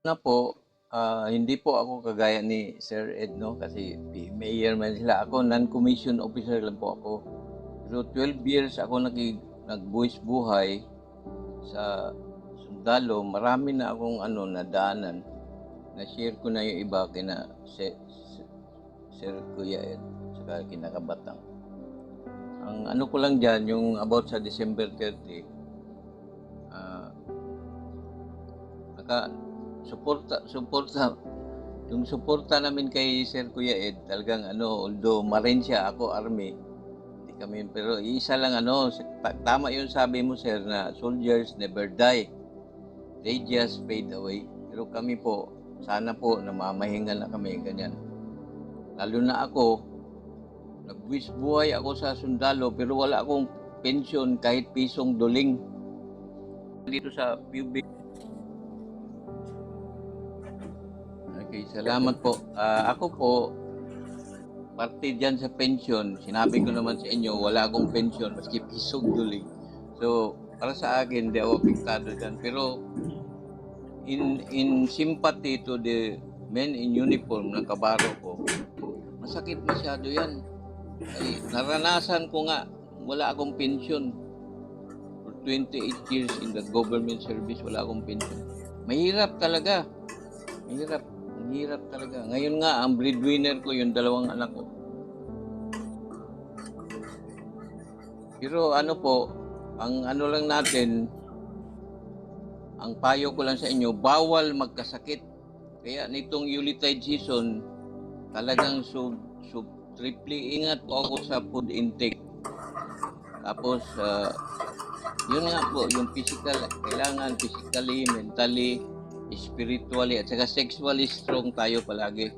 Na po, hindi po ako kagaya ni Sir Ed, 'no, kasi mayor man sila. Ako non-commissioned officer lang po ako. Pero 12 years ako nagbuwis buhay sa sundalo. Marami na akong nadaanan. Na-share ko na yung iba kina Sir Kuya Ed, saka kina Kabatang. Ang ano ko lang diyan, yung about sa December 30, ah, naka suporta yung suporta namin kay Sir Kuya Ed, talagang although Marine siya, ako Army, hindi kami, pero isa lang tama yung sabi mo sir na soldiers never die, they just fade away. Pero kami po, sana po namamahinga na kami ganyan. Lalo na ako, nagbuwis buhay ako sa sundalo pero wala akong pension kahit pisong duling. Dito sa PUB. Okay, salamat po. Ako po, parte dyan sa pension, sinabi ko naman sa inyo, wala akong pension, maski pisong duling. So, para sa akin, di ako apektado dyan. Pero, in sympathy to the men in uniform na kabaro ko, masakit masyado yan. Ay, naranasan ko nga, wala akong pension. For 28 years in the government service, wala akong pension. Mahirap talaga. Mahirap. Ang hirap talaga. Ngayon nga, ang breadwinner ko, yung 2 anak ko. Pero po, ang lang natin, ang payo ko lang sa inyo, bawal magkasakit. Kaya nitong Yuletide season, talagang triple ingat po ako sa food intake. Tapos, yun nga po, yung physical, kailangan physically, mentally, spiritually, at saka sexually strong tayo palagi.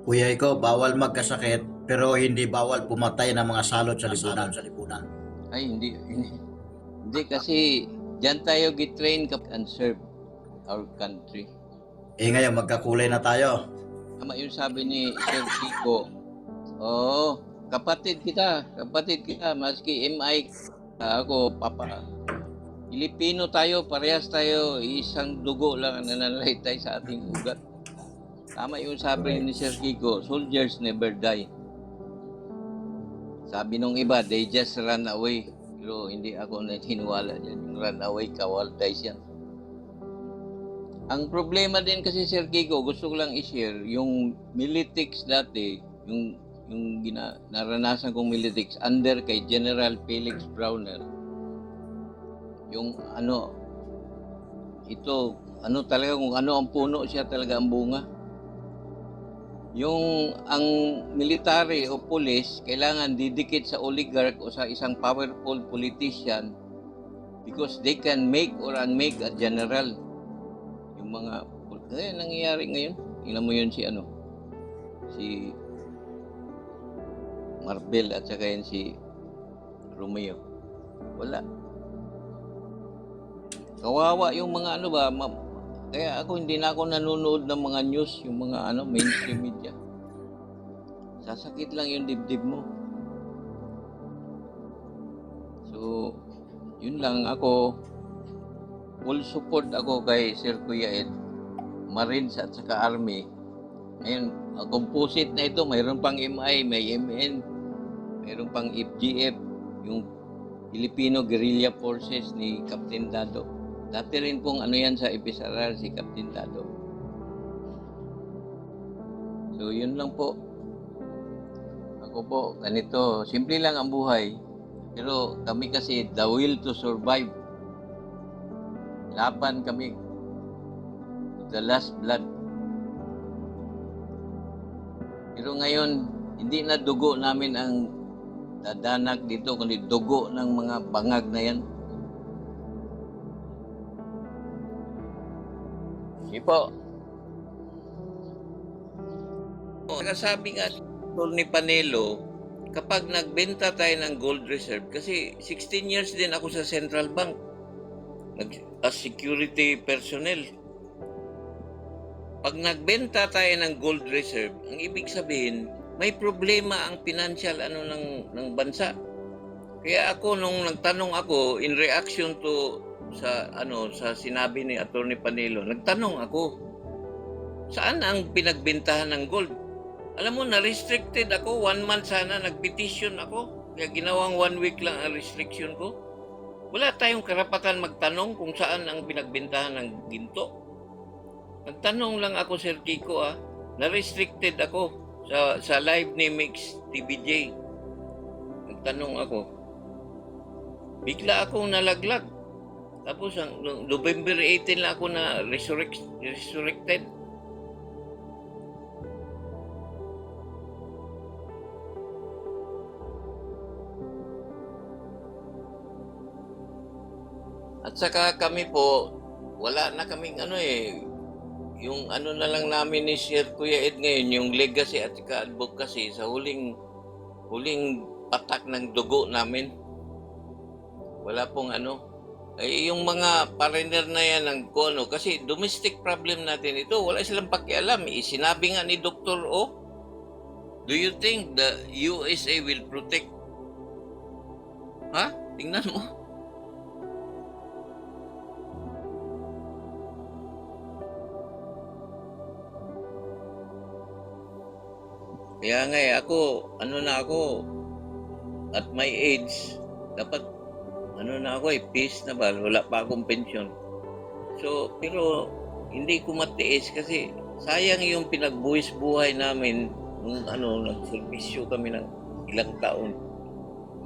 Kuya Iko, bawal magkasakit pero hindi bawal pumatay ng mga salot sa lipunan. Ay, hindi kasi diyan tayo gitrain and serve our country. Ngayon magkakulay na tayo. Tama yung sabi ni Sir Kiko. Oo, kapatid kita, maski MI, ako, papa. Pilipino tayo, parehas tayo, isang dugo lang ang nananalaytay sa ating ugat. Tama yung sabi ni Sir Kiko, soldiers never die. Sabi nung iba, they just run away. Pero hindi ako naniniwala dyan. Yung run away, kawaldays yan. Ang problema din kasi Sir Kiko, gusto ko lang i-share, yung militics dati, yung naranasan kong militics under kay General Felix Browner, yung talaga kung ang puno siya talaga ang bunga. Yung ang military o police kailangan didikit sa oligarch o sa isang powerful politician because they can make or unmake a general. Yung mga nangyayari ngayon, tingnan mo yun si Marbel at saka yun si Romeo. Wala. Kawawa yung mga kaya ako hindi na ako nanonood ng mga news, yung mga mainstream media. Sasakit lang yung dibdib mo. So, yun lang ako. Full support ako kay Sir Kuya Ed, Marines at saka Army. Ngayon, composite na ito, mayroon pang MI, may MN, mayroon pang FGF, yung Filipino Guerrilla Forces ni Captain Dado. Dati rin pong yan sa FSRR si Captain Dado. So, yun lang po. Ako po, ganito, simple lang ang buhay. Pero kami kasi, the will to survive. Laban kami. The last blood. Pero ngayon, hindi na dugo namin ang dadanag dito, kundi dugo ng mga bangag na yan. Sige po. Nakasabi nga ni Panelo, kapag nagbenta tayo ng gold reserve, kasi 16 years din ako sa Central Bank, as security personnel. Pag nagbenta tayo ng gold reserve, ang ibig sabihin, may problema ang financial ng bansa. Kaya ako, nung nagtanong ako, in reaction to sa sinabi ni Attorney Panelo, nagtanong ako, saan ang pinagbentahan ng gold? Alam mo, na-restricted ako. 1 month sana, nag-petition ako. Kaya ginawang 1 week lang ang restriction ko. Wala tayong karapatan magtanong kung saan ang pinagbentahan ng ginto. Nagtanong lang ako, Sir Kiko, na-restricted ako sa live ni Mix TVJ. Nagtanong ako. Bigla akong nalaglag. Tapos, November 18 lang ako na resurrected. At saka kami po, wala na kaming yung na lang namin ni Sir Kuya Ed ngayon, yung legacy at saka advocacy sa huling patak ng dugo namin. Wala pong yung mga foreigner na yan kasi domestic problem natin ito, wala silang pakialam. Sinabi nga ni Dr. O, do you think the USA will protect? Ha? Tingnan mo. Kaya nga ako at my age, dapat peace na ba, wala pa akong pension. So, pero hindi ko matiis kasi sayang yung pinagbuwis buhay namin nung nagserbisyo kami ng ilang taon.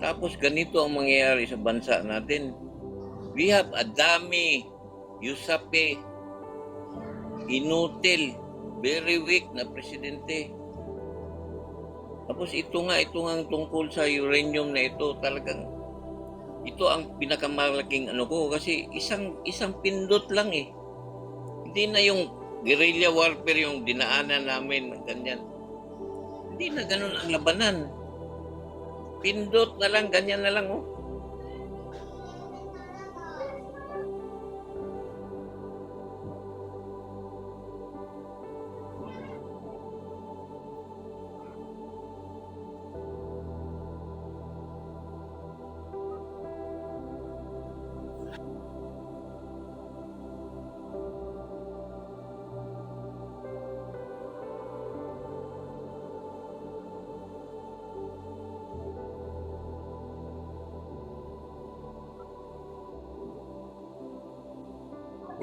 Tapos ganito ang mangyayari sa bansa natin. We have a dummy, usape, inutil, very weak na presidente. Tapos ito nga tungkol sa uranium na ito, talagang ito ang pinakamalaking ko kasi isang pindot lang eh. Hindi na yung guerrilla warfare yung dinaanan namin ganyan. Hindi na ganun ang labanan. Pindot na lang, ganyan na lang oh.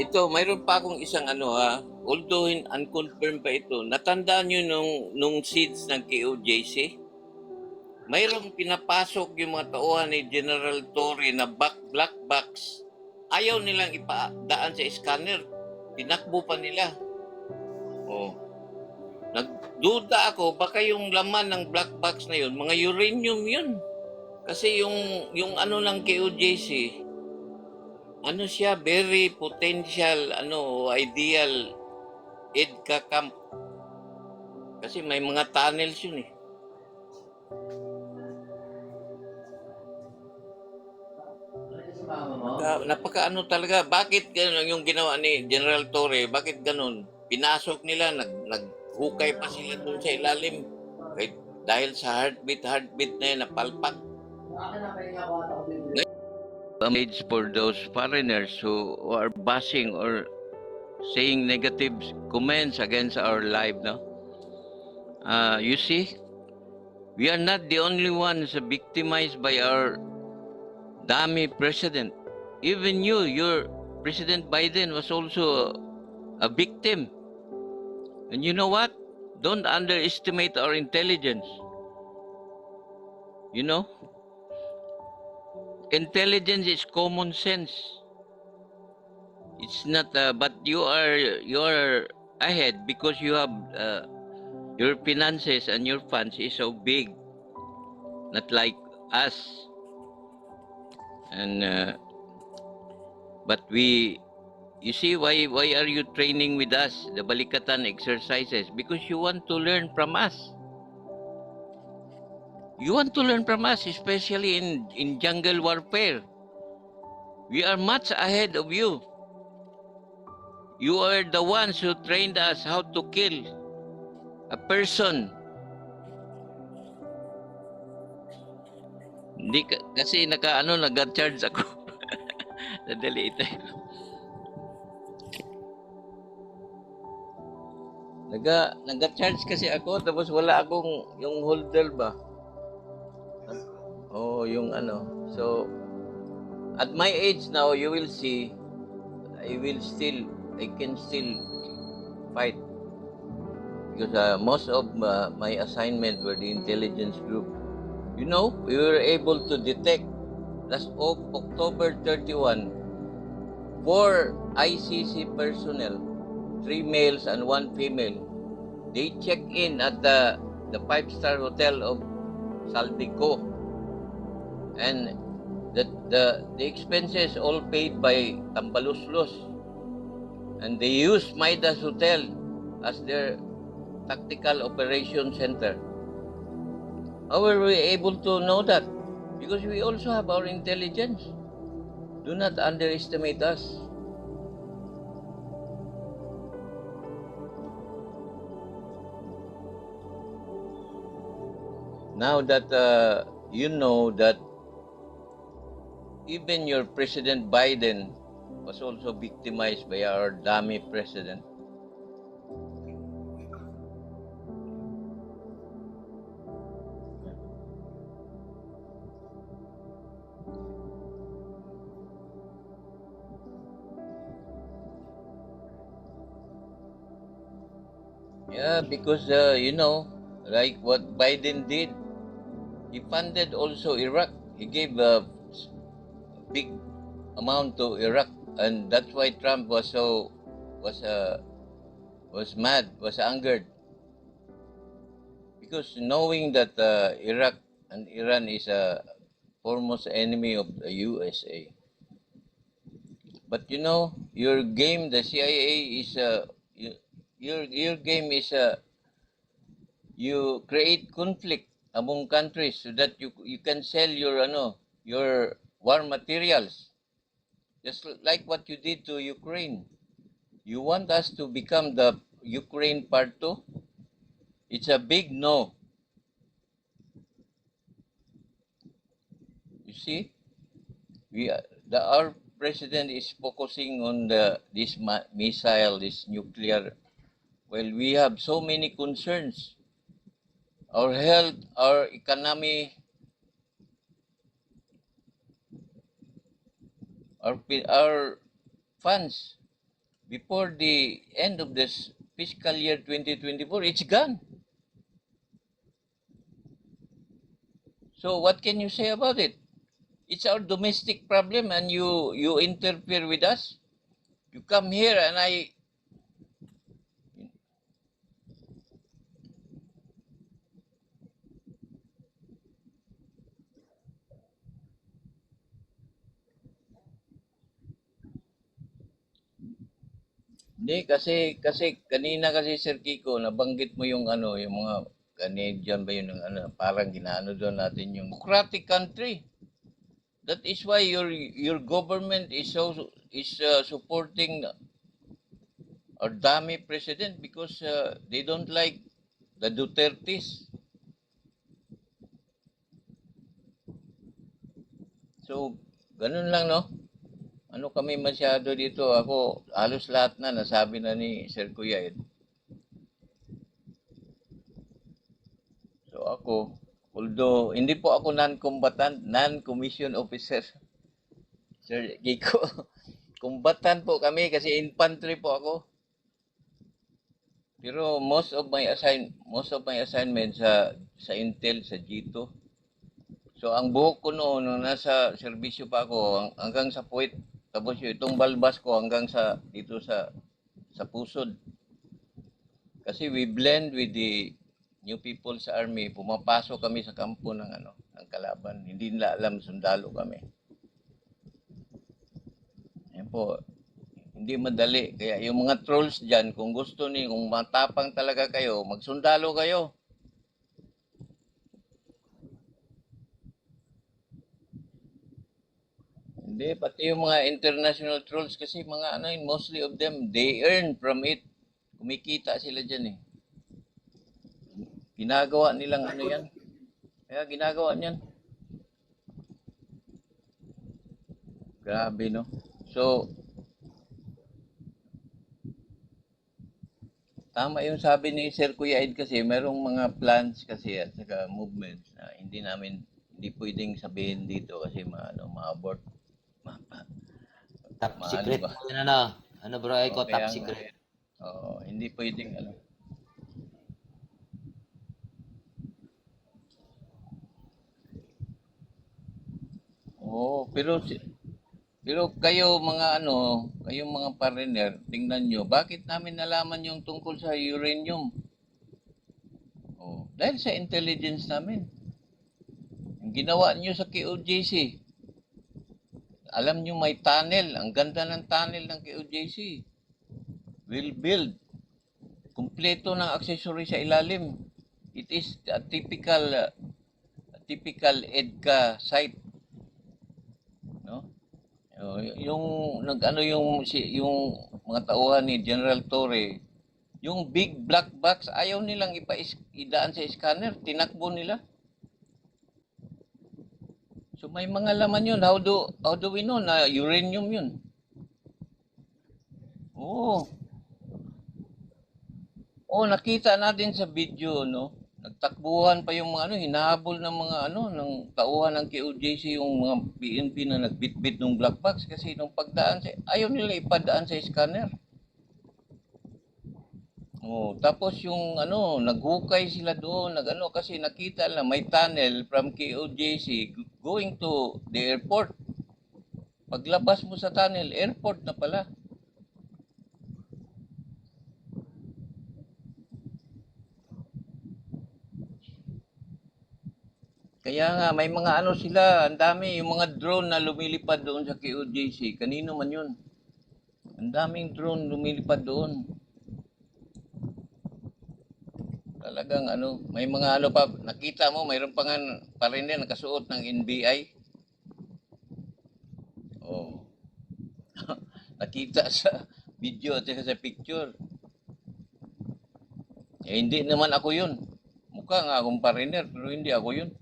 Ito, mayroon pa akong isang although unconfirmed pa ito, natandaan nyo nung seeds ng KOJC? Mayroong pinapasok yung mga tauhan ni General Torre na black box. Ayaw nilang ipadaan sa scanner. Tinakbo pa nila. Oh. Nagduda ako, baka yung laman ng black box na yun, mga uranium yun. Kasi yung ng KOJC, siya, very potential, ideal EDCA camp. Kasi may mga tunnels yun eh. Napaka talaga, bakit ganun yung ginawa ni General Torre, bakit ganun? Pinasok nila, naghukay pa sila dun sa ilalim. Dahil sa heartbeat na yun, napalpak. Message for those foreigners who are bashing or saying negative comments against our life, no? You see, we are not the only ones victimized by our dummy president. Even your President Biden was also a victim. And you know what? Don't underestimate our intelligence. You know? Intelligence is common sense. It's not, but you are ahead because you have your finances and your funds is so big, not like us. And but you see why are you training with us the Balikatan exercises? Because you want to learn from us. You want to learn from us, especially in jungle warfare. We are much ahead of you. You are the ones who trained us how to kill a person. Hindi kasi nag-charge ako. Sandali ito. Naga-charge kasi ako tapos wala akong yung holder ba? Oh, yung ano. So, at my age now, you will see, I can still fight. Because most of my assignment were the intelligence group. You know, we were able to detect last October 31, 4 ICC personnel, 3 males and 1 female. They check in at the 5-star hotel of Saldico, and the expenses all paid by Tambaluslos, and they use Midas Hotel as their tactical operation center. How were we able to know that? Because we also have our intelligence. Do not underestimate us. Now that you know that even your President Biden was also victimized by our dummy president. Yeah, because you know, like what Biden did, he funded also Iraq. He gave a big amount to Iraq, and that's why Trump was was uh, was mad, was angered, because knowing that Iraq and Iran is a foremost enemy of the USA. But you know, your game, the CIA is your game is you create conflict among countries so that you can sell your war materials, just like what you did to Ukraine. You want us to become the Ukraine part two? It's a big no. You see, our president is focusing on this missile, this nuclear. Well, we have so many concerns. Our health, our economy, our funds before the end of this fiscal year 2024, it's gone. So what can you say about it? It's our domestic problem, and you interfere with us. You come here and hindi kasi kanina kasi Sir Kiko nabanggit mo yung yung mga Canadian ba yun ng parang ginaano doon natin yung democratic country. That is why your government is supporting our dummy president, because they don't like the Dutertes. So ganun lang, no? Ano kami masyado dito, ako halos lahat na nasabi na ni Sir Kuya Ed. So ako, although hindi po ako non-combatant, non-commissioned officer, Sir Kiko, combatant po kami kasi infantry po ako. Pero most of my assignments sa Intel, sa G2. So ang buhok ko noon nung nasa serbisyo pa ako hanggang sa puwit, tapos itong balbas ko hanggang sa dito sa pusod. Kasi we blend with the new people sa army, pumapasok kami sa kampo ng ng kalaban. Hindi nila alam sundalo kami. Yan po, hindi madali. Kaya yung mga trolls dyan, kung gusto niyo, kung matapang talaga kayo, magsundalo kayo. Hindi, pati yung mga international trolls kasi mga mostly of them, they earn from it. Kumikita sila dyan eh. Ginagawa nilang yan. Kaya ginagawa niyan. Grabe, no? So, tama yung sabi ni Sir Kuya Ed kasi merong mga plans kasi at saka movements na hindi pwedeng sabihin dito kasi ma-abort. Ma, Top maano secret ba? po yun, ano? Ano bro, O, Eko, top kaya nga, secret. hindi pwedeng ano. Oo, pero kayo mga kayong mga partner, tingnan nyo, bakit namin nalaman yung tungkol sa uranium? Oh, dahil sa intelligence namin. Yung ginawa nyo sa KOJC, alam nyo may tunnel, ang ganda ng tunnel ng KOJC. Will build, kumpleto ng accessory sa ilalim. It is a typical EDCA site, no? Yung nag-ano yung mga tauhan ni General Torre, yung big black box ayaw nilang idaan sa scanner, tinakbo nila. So may mga laman yun. How do we know na uranium yun? Oo. Oh, nakita natin sa video, no? Nagtakbuhan pa yung mga hinahabol ng mga ng tauhan ng KOJC yung mga PNP na nagbitbit ng black box kasi nung pagdaan ayaw nila ipadaan sa scanner. Oh, tapos yung naghukay sila doon, kasi nakita lang may tunnel from KOJC going to the airport. Paglabas mo sa tunnel, airport na pala. Kaya nga, may mga sila, ang dami, yung mga drone na lumilipad doon sa KOJC. Kanino man yun? Ang daming drone lumilipad doon. Talagang may mga pa, nakita mo, mayroon pa nga pa rin din nakasuot ng NBI. Oh. Nakita sa video at sa picture. Eh, hindi naman ako yun. Mukha nga akong pariner, pero hindi ako yun.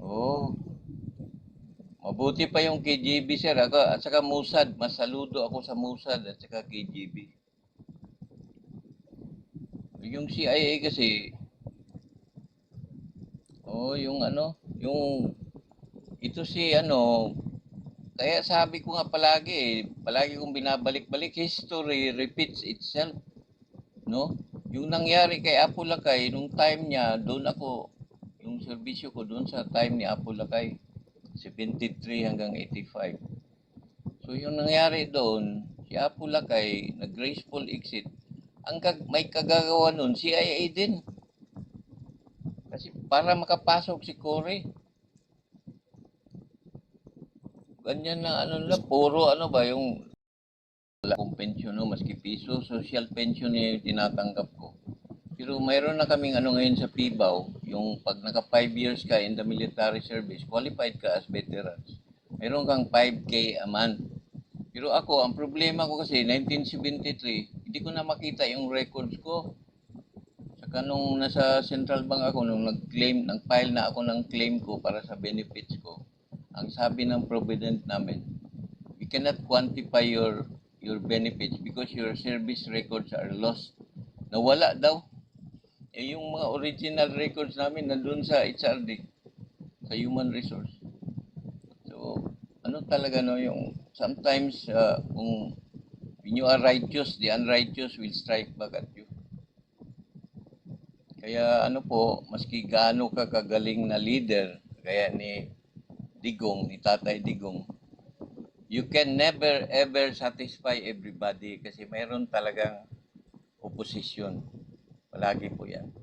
Oh, mabuti pa yung KGB sir. Ako, at saka Mossad. Mas saludo ako sa Mossad at saka KGB. Yung CIA kasi, yung ito si kaya sabi ko nga palagi kong binabalik-balik, history repeats itself, no? Yung nangyari kay Apo Lakay, nung time niya, doon ako, yung serbisyo ko doon sa time ni Apo Lakay, 73 hanggang 85. So yung nangyari doon, si Apo Lakay, nag-graceful exit, may kagagawa nun, CIA din. Kasi para makapasok si Cory, ganyan na puro ba yung wala akong pensyon, no, maski piso, social pension yung tinatanggap ko. Pero mayroon na kaming ngayon sa PIBAW, yung pag naka 5 years ka in the military service, qualified ka as veterans. Mayroon kang 5K a month. Pero ako, ang problema ko kasi, 1973, hindi ko na makita yung records ko. Saka nung nasa Central Bank ako, nung nag-file na ako ng claim ko para sa benefits ko, ang sabi ng provident namin, we cannot quantify your benefits because your service records are lost. Nawala daw. Yung mga original records namin nandun sa HRD, sa human resource. So, talaga yung sometimes kung when you are righteous, the unrighteous will strike back at you. Kaya maski gaano ka kagaling na leader, kaya ni Digong, ni Tatay Digong, you can never ever satisfy everybody kasi mayroon talagang opposition. Palagi po yan.